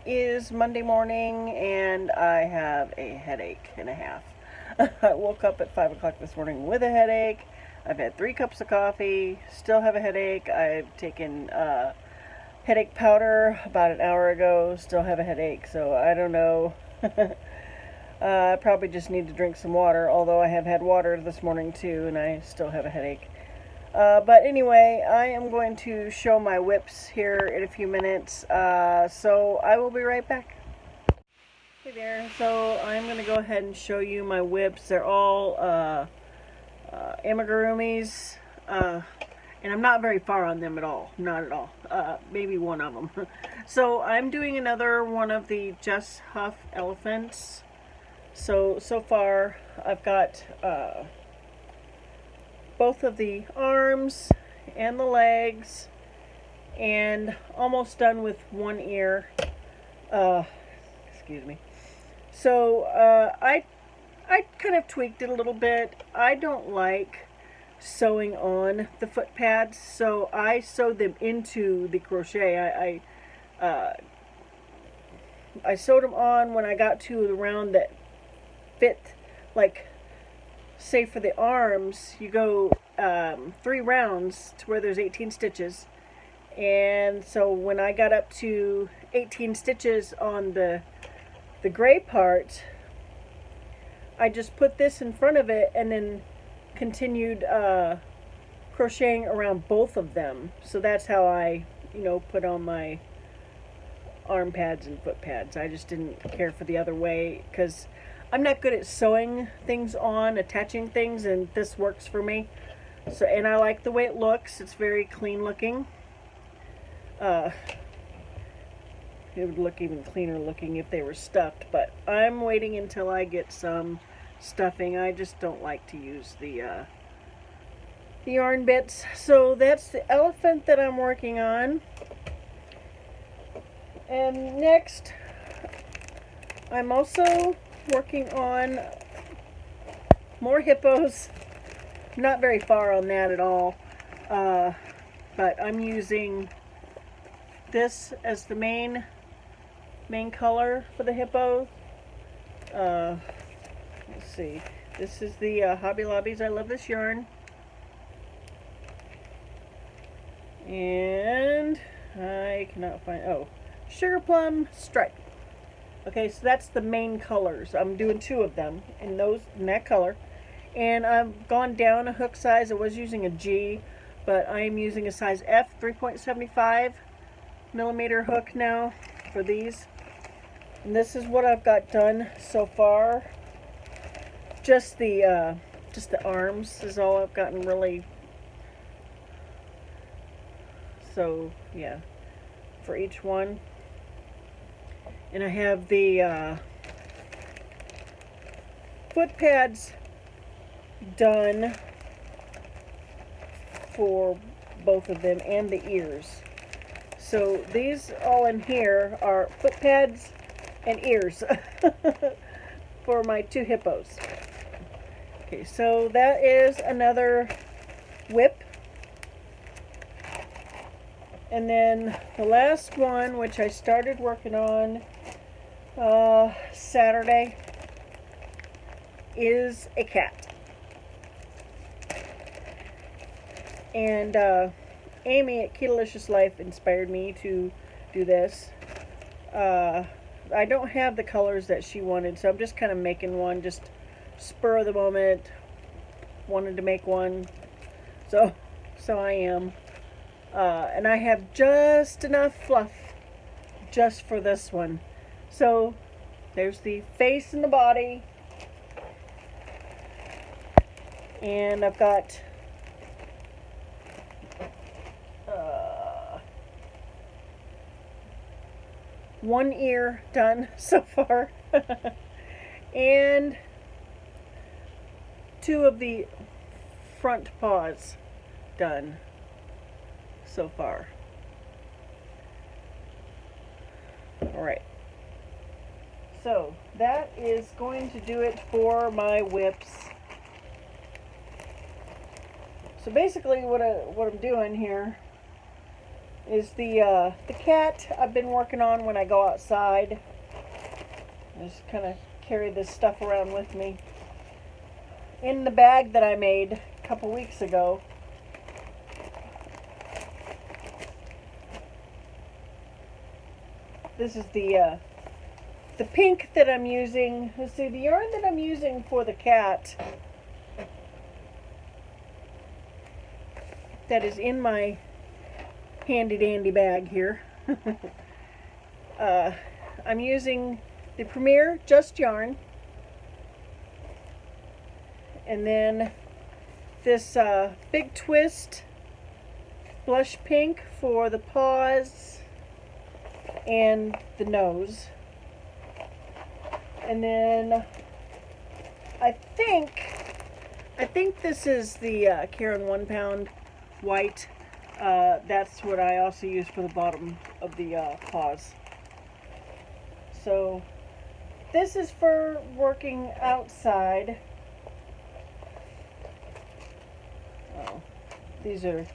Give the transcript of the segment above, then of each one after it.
It is Monday morning and I have a headache and a half. I woke up at 5 o'clock this morning with a headache. I've had 3 cups of coffee, still have a headache. I've taken headache powder about an hour ago, still have a headache, so I don't know. I probably just need to drink some water, although I have had water this morning too and I still have a headache. But anyway, I am going to show my WIPs here in a few minutes, so I will be right back. Hey there, so I'm going to go ahead and show you my WIPs. They're all amigurumis, and I'm not very far on them at all, not at all, maybe one of them. So I'm doing another one of the Just Huff elephants. So far I've got both of the arms and the legs, and almost done with one ear. Excuse me. So I kind of tweaked it a little bit. I don't like sewing on the foot pads, so I sewed them into the crochet. I sewed them on when I got to the round that fit, like, say for the arms, you go 3 rounds to where there's 18 stitches. And so when I got up to 18 stitches on the gray part, I just put this in front of it and then continued crocheting around both of them. So that's how I, put on my arm pads and foot pads. I just didn't care for the other way because I'm not good at sewing things on, attaching things, and this works for me. So, and I like the way it looks. It's very clean looking. It would look even cleaner looking if they were stuffed, but I'm waiting until I get some stuffing. I just don't like to use the yarn bits. So that's the elephant that I'm working on. And next, I'm also working on more hippos. Not very far on that at all, but I'm using this as the main color for the hippo. Let's see, this is the Hobby Lobby's I Love This yarn, and I cannot find, Sugar Plum Stripe. Okay, so that's the main colors. I'm doing 2 of them in that color. And I've gone down a hook size. I was using a G, but I am using a size F 3.75 millimeter hook now for these. And this is what I've got done so far. Just the arms is all I've gotten really. So yeah, for each one. And I have the foot pads done for both of them, and the ears. So these all in here are foot pads and ears for my 2 hippos. Okay, so that is another WIP. And then the last one, which I started working on Saturday, is a cat. And Amy at Ketalicious Life inspired me to do this. I don't have the colors that she wanted, so I'm just kind of making one, just spur of the moment. Wanted to make one, so I am. And I have just enough fluff just for this one. So there's the face and the body, and I've got one ear done so far and 2 of the front paws done so far. Alright, so that is going to do it for my WIPs. So basically what I'm doing here is the cat I've been working on when I go outside. I just kind of carry this stuff around with me. In the bag that I made a couple weeks ago, this is the pink that I'm using. Let's see, the yarn that I'm using for the cat that is in my handy dandy bag here. I'm using the Premier Just Yarn, and then this Big Twist blush pink for the paws and the nose. And then I think this is the Karen 1 pound white. That's what I also use for the bottom of the paws. So this is for working outside. Oh, these are,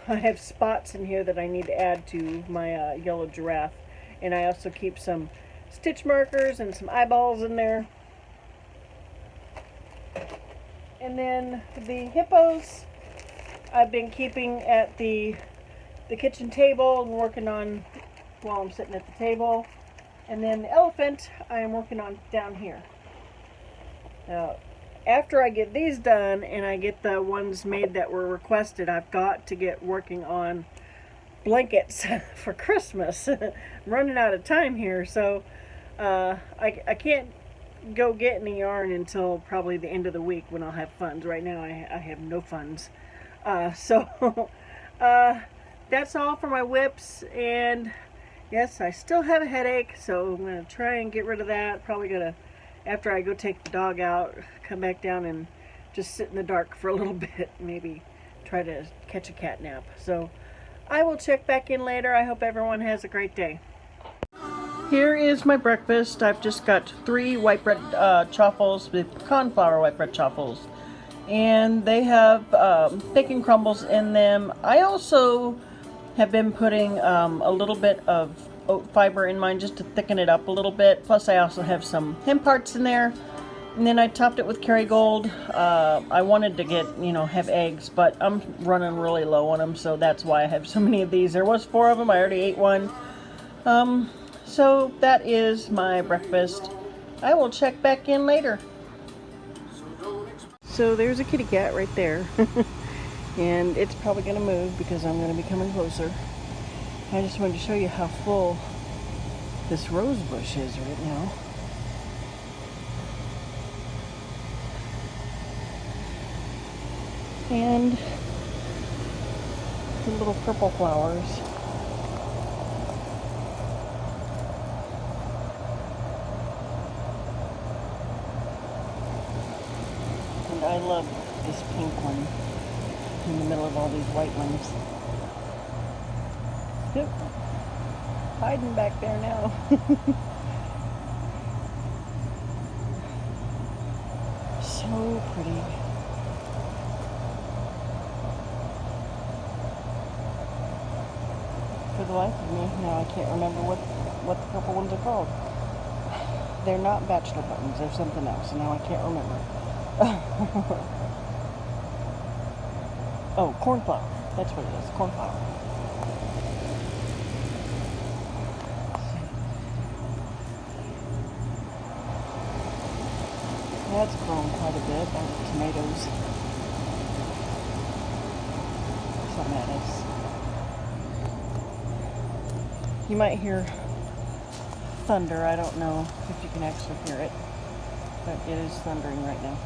I have spots in here that I need to add to my yellow giraffe. And I also keep some stitch markers and some eyeballs in there. And then the hippos I've been keeping at the kitchen table and working on while I'm sitting at the table. And then the elephant I am working on down here. Now, after I get these done and I get the ones made that were requested, I've got to get working on blankets for Christmas. I'm running out of time here, so I can't go get any yarn until probably the end of the week when I'll have funds. Right now I have no funds. So that's all for my WIPs, and yes, I still have a headache, so I'm going to try and get rid of that. Probably going to, after I go take the dog out, come back down and just sit in the dark for a little bit, maybe try to catch a cat nap. So I will check back in later. I hope everyone has a great day. Here is my breakfast. I've just got 3 white bread chaffles with cornflour white bread chaffles, and they have bacon crumbles in them. I also have been putting a little bit of oat fiber in mine just to thicken it up a little bit. Plus I also have some hemp hearts in there. And then I topped it with Kerrygold. I wanted to get, have eggs, but I'm running really low on them, so that's why I have so many of these. There was 4 of them. I already ate one. So that is my breakfast. I will check back in later. So there's a kitty cat right there. And it's probably going to move because I'm going to be coming closer. I just wanted to show you how full this rose bush is right now. And the little purple flowers. And I love this pink one in the middle of all these white ones. Yep. Hiding back there now. So pretty. For the life of me, now I can't remember what the purple ones are called. They're not bachelor buttons, they're something else, and now I can't remember. Oh, cornflower. That's what it is, cornflower. That's grown quite a bit, and tomatoes. Some lettuce. You might hear thunder. I don't know if you can actually hear it, but it is thundering right now.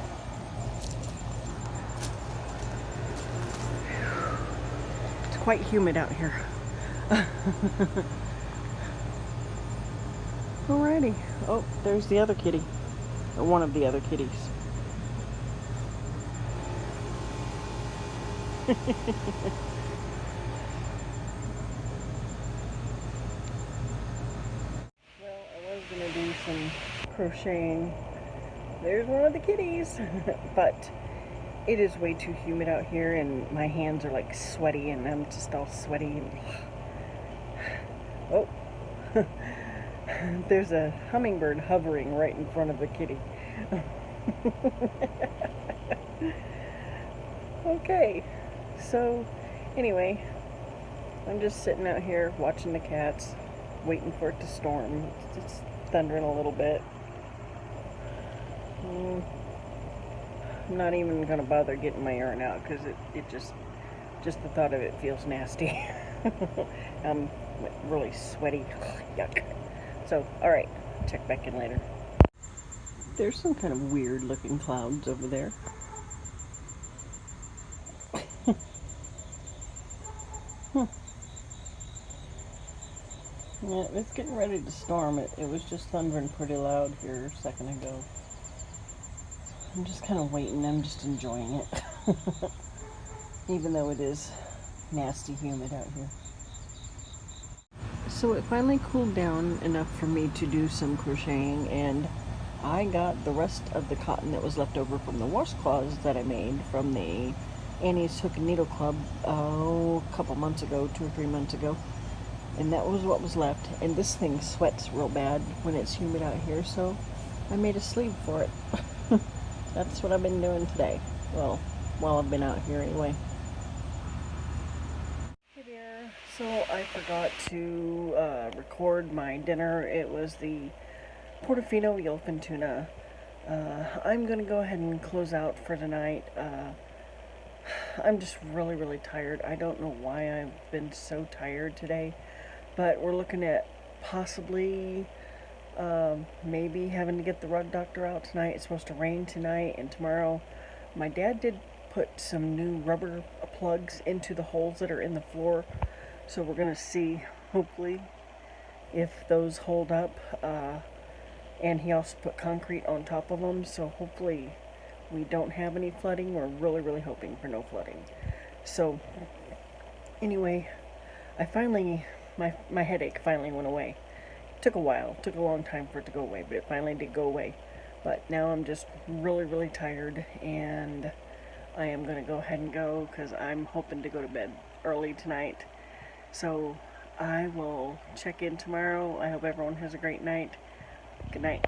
It's quite humid out here. Alrighty. Oh, there's the other kitty. Or one of the other kitties. Do some crocheting. There's one of the kitties. But it is way too humid out here and my hands are like sweaty and I'm just all sweaty and Oh, there's a hummingbird hovering right in front of the kitty. Okay, so anyway, I'm just sitting out here watching the cats, waiting for it to storm. It's thundering a little bit. I'm not even gonna bother getting my urine out because it just the thought of it feels nasty. I'm really sweaty. Yuck. So, alright, check back in later. There's some kind of weird looking clouds over there. Yeah, it's getting ready to storm. It was just thundering pretty loud here a second ago. I'm just kind of waiting. I'm just enjoying it. Even though it is nasty humid out here. So it finally cooled down enough for me to do some crocheting, and I got the rest of the cotton that was left over from the washcloths that I made from the Annie's Hook and Needle Club a couple months ago, 2 or 3 months ago. And that was what was left. And this thing sweats real bad when it's humid out here, so I made a sleeve for it. That's what I've been doing today. Well, while I've been out here anyway. Hey there. So I forgot to record my dinner. It was the Portofino yellowfin tuna. I'm going to go ahead and close out for tonight. I'm just really, really tired. I don't know why I've been so tired today. But we're looking at possibly maybe having to get the rug doctor out tonight. It's supposed to rain tonight and tomorrow. My dad did put some new rubber plugs into the holes that are in the floor. So we're going to see, hopefully, if those hold up. And he also put concrete on top of them. So hopefully we don't have any flooding. We're really, really hoping for no flooding. So anyway, I finally... My headache finally went away. It took a while. It took a long time for it to go away, but it finally did go away. But now I'm just really, really tired, and I am going to go ahead and go because I'm hoping to go to bed early tonight. So I will check in tomorrow. I hope everyone has a great night. Good night.